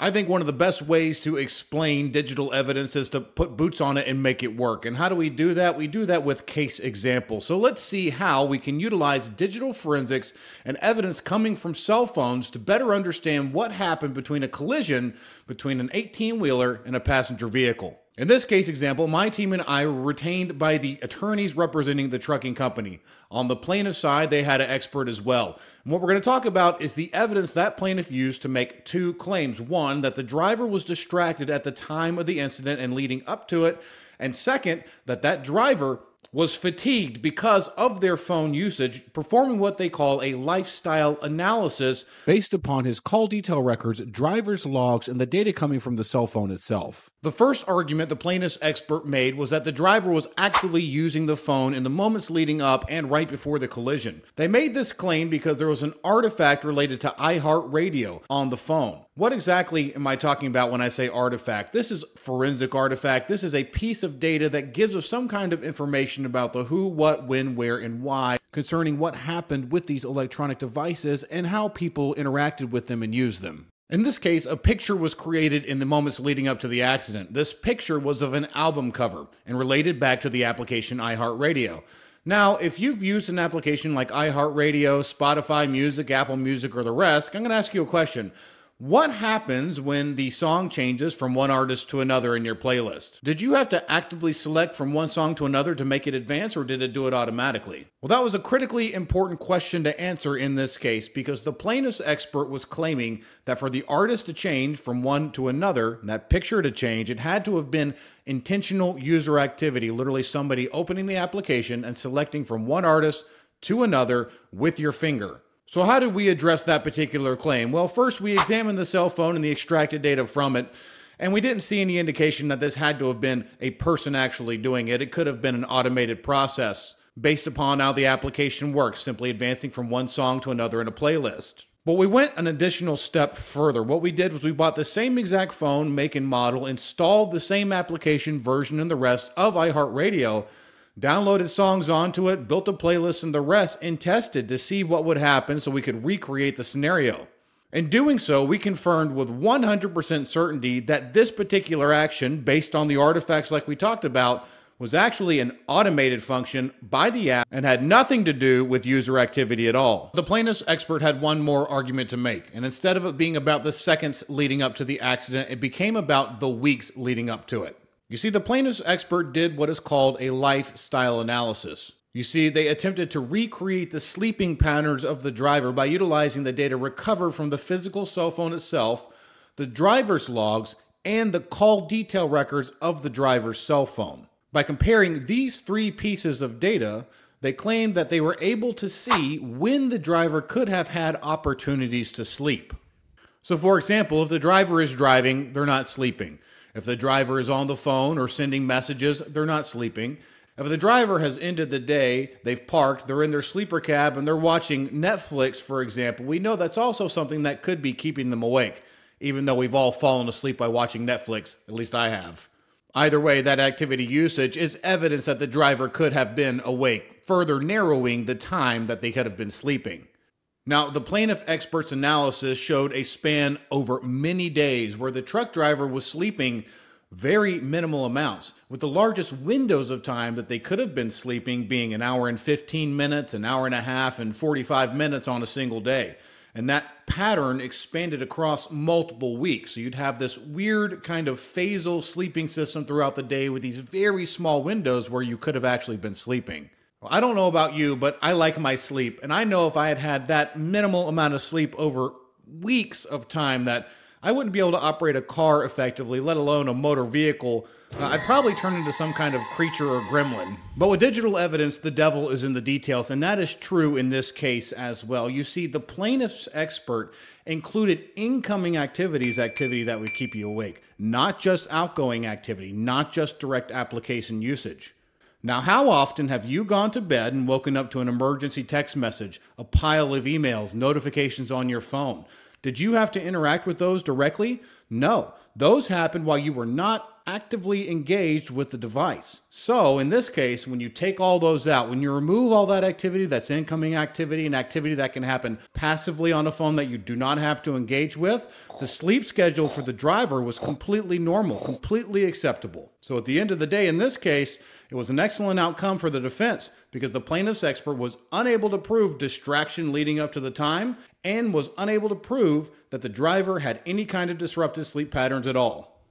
I think one of the best ways to explain digital evidence is to put boots on it and make it work. And how do we do that? We do that with case examples. So let's see how we can utilize digital forensics and evidence coming from cell phones to better understand what happened between a collision between an 18-wheeler and a passenger vehicle. In this case example, my team and I were retained by the attorneys representing the trucking company. On the plaintiff's side, they had an expert as well. And what we're going to talk about is the evidence that plaintiff used to make two claims. One, that the driver was distracted at the time of the incident and leading up to it. And second, that driver was fatigued because of their phone usage, performing what they call a lifestyle analysis based upon his call detail records, driver's logs, and the data coming from the cell phone itself. The first argument the plaintiff's expert made was that the driver was actively using the phone in the moments leading up and right before the collision. They made this claim because there was an artifact related to iHeartRadio on the phone. What exactly am I talking about when I say artifact? This is forensic artifact. This is a piece of data that gives us some kind of information about the who, what, when, where, and why concerning what happened with these electronic devices and how people interacted with them and used them. In this case, a picture was created in the moments leading up to the accident. This picture was of an album cover and related back to the application iHeartRadio. Now, if you've used an application like iHeartRadio, Spotify Music, Apple Music, or the rest, I'm going to ask you a question. What happens when the song changes from one artist to another in your playlist? Did you have to actively select from one song to another to make it advance, or did it do it automatically? Well, that was a critically important question to answer in this case because the plaintiff's expert was claiming that for the artist to change from one to another, that picture to change, it had to have been intentional user activity, literally somebody opening the application and selecting from one artist to another with your finger. So how did we address that particular claim? Well, first we examined the cell phone and the extracted data from it, and we didn't see any indication that this had to have been a person actually doing it. It could have been an automated process based upon how the application works, simply advancing from one song to another in a playlist. But we went an additional step further. What we did was we bought the same exact phone, make and model, installed the same application version and the rest of iHeartRadio, downloaded songs onto it, built a playlist and the rest, and tested to see what would happen so we could recreate the scenario. In doing so, we confirmed with 100% certainty that this particular action, based on the artifacts like we talked about, was actually an automated function by the app and had nothing to do with user activity at all. The plaintiff's expert had one more argument to make, and instead of it being about the seconds leading up to the accident, it became about the weeks leading up to it. You see, the plaintiff's expert did what is called a lifestyle analysis. You see, they attempted to recreate the sleeping patterns of the driver by utilizing the data recovered from the physical cell phone itself, the driver's logs, and the call detail records of the driver's cell phone. By comparing these three pieces of data, they claimed that they were able to see when the driver could have had opportunities to sleep. So for example, if the driver is driving, they're not sleeping. If the driver is on the phone or sending messages, they're not sleeping. If the driver has ended the day, they've parked, they're in their sleeper cab, and they're watching Netflix, for example, we know that's also something that could be keeping them awake, even though we've all fallen asleep by watching Netflix, at least I have. Either way, that activity usage is evidence that the driver could have been awake, further narrowing the time that they could have been sleeping. Now, the plaintiff expert's analysis showed a span over many days where the truck driver was sleeping very minimal amounts, with the largest windows of time that they could have been sleeping being an hour and 15 minutes, an hour and a half, and 45 minutes on a single day. And that pattern expanded across multiple weeks. So you'd have this weird kind of phasal sleeping system throughout the day with these very small windows where you could have actually been sleeping. Well, I don't know about you, but I like my sleep. And I know if I had had that minimal amount of sleep over weeks of time that I wouldn't be able to operate a car effectively, let alone a motor vehicle. I'd probably turn into some kind of creature or gremlin. But with digital evidence, the devil is in the details, and that is true in this case as well. You see, the plaintiff's expert included incoming activity that would keep you awake, not just outgoing activity, not just direct application usage. Now, how often have you gone to bed and woken up to an emergency text message, a pile of emails, notifications on your phone? Did you have to interact with those directly? No. Those happened while you were not actively engaged with the device. So in this case, when you take all those out, when you remove all that activity, that's incoming activity and activity that can happen passively on a phone that you do not have to engage with, the sleep schedule for the driver was completely normal, completely acceptable. So at the end of the day, in this case, it was an excellent outcome for the defense because the plaintiff's expert was unable to prove distraction leading up to the time and was unable to prove that the driver had any kind of disruptive sleep patterns at all.